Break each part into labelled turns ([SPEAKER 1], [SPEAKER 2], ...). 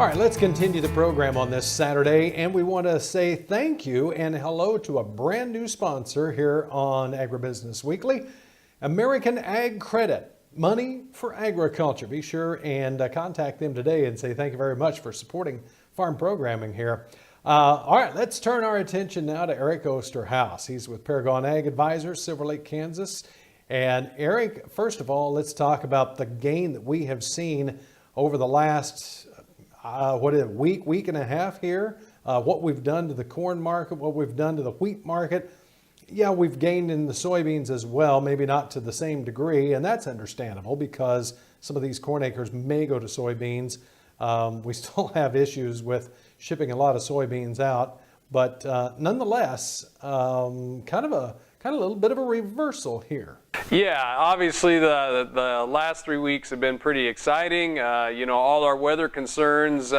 [SPEAKER 1] All right, let's continue the program on this Saturday, and we want to say thank you and hello to a brand new sponsor here on Agribusiness Weekly, American Ag Credit, money for agriculture. Be sure and contact them today and say thank you very much for supporting farm programming here. All right, let's turn our attention now to Eric Osterhaus. He's with Paragon Ag Advisors, Silver Lake, Kansas. And Eric, first of all, let's talk about the gain that we have seen over the last week and a half here, what we've done to the corn market, what we've done to the wheat market. Yeah, we've gained in the soybeans as well, maybe not to the same degree, and that's understandable because some of these corn acres may go to soybeans. We still have issues with shipping a lot of soybeans out, but nonetheless, kind of a little bit of a reversal here.
[SPEAKER 2] Yeah, obviously the last 3 weeks have been pretty exciting. All our weather concerns.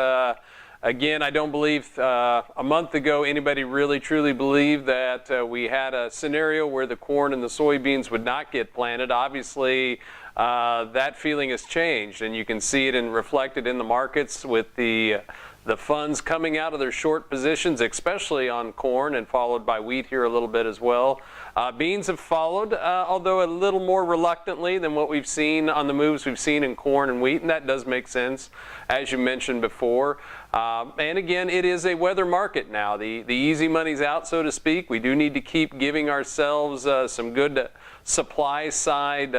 [SPEAKER 2] Again, I don't believe a month ago anybody really truly believed that we had a scenario where the corn and the soybeans would not get planted. Obviously, that feeling has changed, and you can see it reflected in the markets with the funds coming out of their short positions, especially on corn, and followed by wheat here a little bit as well. Beans have followed, although a little more reluctantly than what we've seen on the moves we've seen in corn and wheat, and that does make sense, as you mentioned before. And again, it is a weather market now. The easy money's out, so to speak. We do need to keep giving ourselves some good supply side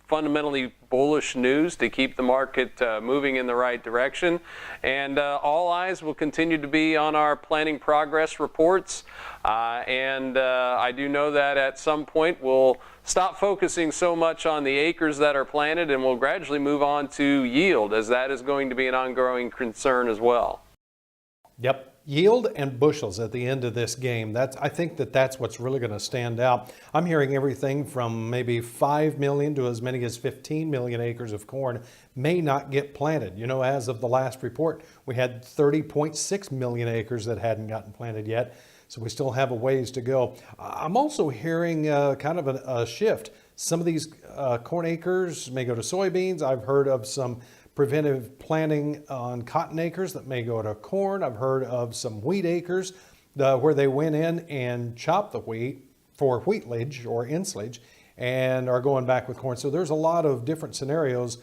[SPEAKER 2] fundamentally bullish news to keep the market moving in the right direction. And all eyes will continue to be on our planting progress reports. I do know that at some point we'll stop focusing so much on the acres that are planted, and we'll gradually move on to yield, as that is going to be an ongoing concern as well.
[SPEAKER 1] Yep. Yield and bushels at the end of this game. I think that's what's really going to stand out. I'm hearing everything from maybe 5 million to as many as 15 million acres of corn may not get planted. You know, as of the last report, we had 30.6 million acres that hadn't gotten planted yet. So we still have a ways to go. I'm also hearing kind of a shift. Some of these corn acres may go to soybeans. I've heard of some preventive planting on cotton acres that may go to corn. I've heard of some wheat acres where they went in and chopped the wheat for wheatlage or ensilage and are going back with corn. So there's a lot of different scenarios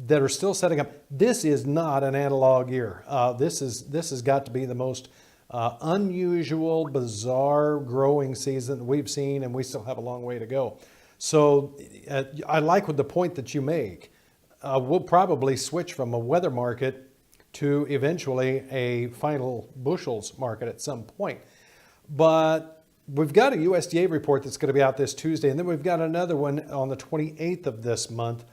[SPEAKER 1] that are still setting up. This is not an analog year. This has got to be the most unusual, bizarre growing season that we've seen, and we still have a long way to go. So I like the point that you make. We'll probably switch from a weather market to eventually a final bushels market at some point. But we've got a USDA report that's going to be out this Tuesday, and then we've got another one on the 28th of this month.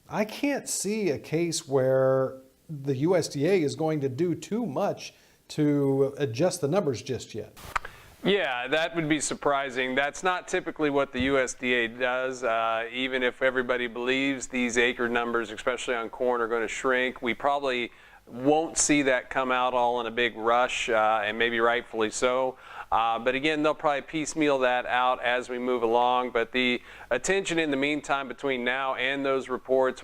[SPEAKER 1] I can't see a case where the USDA is going to do too much to adjust the numbers just yet.
[SPEAKER 2] Yeah, that would be surprising. That's not typically what the USDA does. Even if everybody believes these acre numbers, especially on corn, are going to shrink, we probably won't see that come out all in a big rush, and maybe rightfully so. But again, they'll probably piecemeal that out as we move along. But the attention in the meantime between now and those reports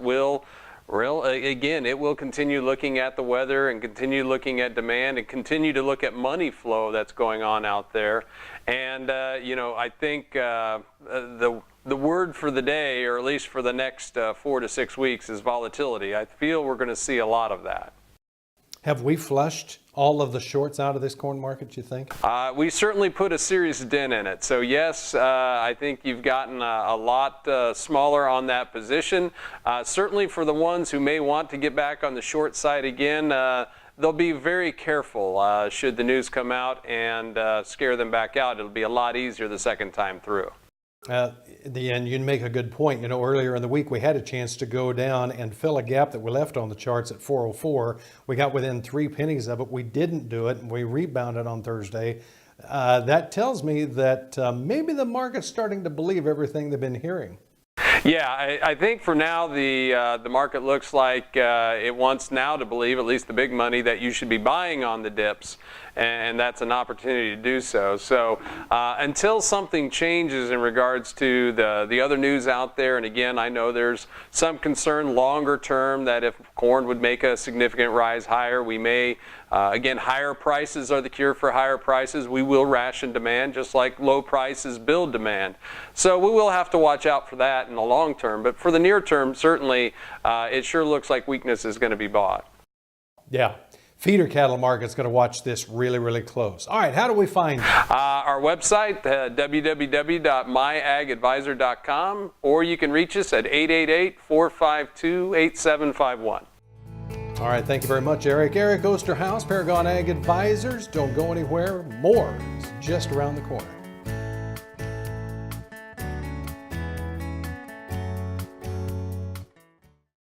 [SPEAKER 2] again, it will continue looking at the weather and continue looking at demand and continue to look at money flow that's going on out there. And, I think the word for the day, or at least for the next 4 to 6 weeks, is volatility. I feel we're going to see a lot of that.
[SPEAKER 1] Have we flushed all of the shorts out of this corn market, you think?
[SPEAKER 2] We certainly put a serious dent in it. So yes, I think you've gotten a lot smaller on that position. Certainly for the ones who may want to get back on the short side again, they'll be very careful should the news come out and scare them back out. It'll be a lot easier the second time through.
[SPEAKER 1] In the end, you make a good point. Earlier in the week, we had a chance to go down and fill a gap that we left on the charts at 404. We got within 3 pennies of it. We didn't do it, and we rebounded on Thursday. That tells me that maybe the market's starting to believe everything they've been hearing.
[SPEAKER 2] Yeah, I think for now the market looks like it wants now to believe, at least the big money, that you should be buying on the dips, and that's an opportunity to do so. So until something changes in regards to the other news out there, and again, I know there's some concern longer term that if corn would make a significant rise higher, we may, again, higher prices are the cure for higher prices. We will ration demand just like low prices build demand. So we will have to watch out for that in the long term. But for the near term, certainly, it sure looks like weakness is going to be bought.
[SPEAKER 1] Yeah. Feeder cattle market's going to watch this really, really close. All right, how do we find you?
[SPEAKER 2] Our website, www.myagadvisor.com, or you can reach us at 888-452-8751.
[SPEAKER 1] All right, thank you very much, Eric. Eric Osterhaus, Paragon Ag Advisors. Don't go anywhere. More is just around the corner.